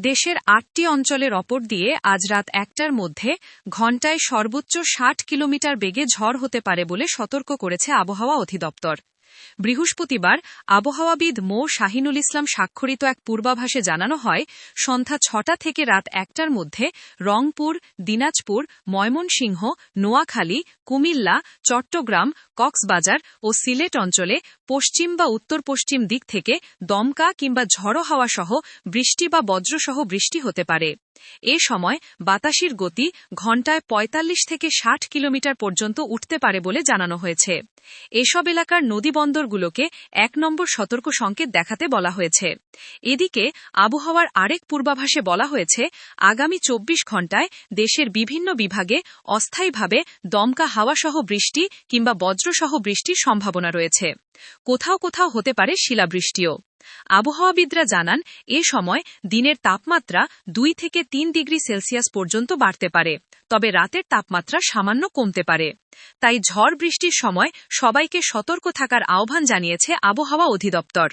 দেশের ৮টি অঞ্চলের ওপর দিয়ে আজ রাত ১টার মধ্যে ঘণ্টায় সর্বোচ্চ ৬০ কিলোমিটার বেগে ঝড় হতে পারে বলে সতর্ক করেছে আবহাওয়া অধিদপ্তর। বৃহস্পতিবার আবহাওয়াবিদ মো শাহিনুল ইসলাম স্বাক্ষরিত এক পূর্বাভাসে জানানো হয়, সন্ধ্যা ৬টা থেকে রাত ১টার মধ্যে রংপুর, দিনাজপুর, ময়মনসিংহ, নোয়াখালী, কুমিল্লা, চট্টগ্রাম, কক্সবাজার ও সিলেট অঞ্চলে পশ্চিম বা উত্তর পশ্চিম দিক থেকে দমকা কিংবা ঝড়ো হাওয়া সহ বৃষ্টি বা বজ্রসহ বৃষ্টি হতে পারে। এ সময় বাতাসের গতি ঘণ্টায় ৪৫ থেকে ৬০ কিলোমিটার পর্যন্ত উঠতে পারে বলে জানানো হয়েছে। এসব এলাকার নদীবন্দরগুলোকে ১ নম্বর সতর্ক সংকেত দেখাতে বলা হয়েছে। এদিকে আবহাওয়ার আরেক পূর্বাভাসে বলা হয়েছে, আগামী ২৪ ঘণ্টায় দেশের বিভিন্ন বিভাগে অস্থায়ীভাবে দমকা হাওয়াসহ বৃষ্টি কিংবা বজ্রসহ বৃষ্টির সম্ভাবনা রয়েছে। কোথাও কোথাও হতে পারে শিলাবৃষ্টিও। আবহাওয়াবিদরা জানান, এ সময় দিনের তাপমাত্রা ২ থেকে ৩ ডিগ্রি সেলসিয়াস পর্যন্ত বাড়তে পারে, তবে রাতের তাপমাত্রা সামান্য কমতে পারে। তাই ঝড় বৃষ্টির সময় সবাইকে সতর্ক থাকার আহ্বান জানিয়েছে আবহাওয়া অধিদপ্তর।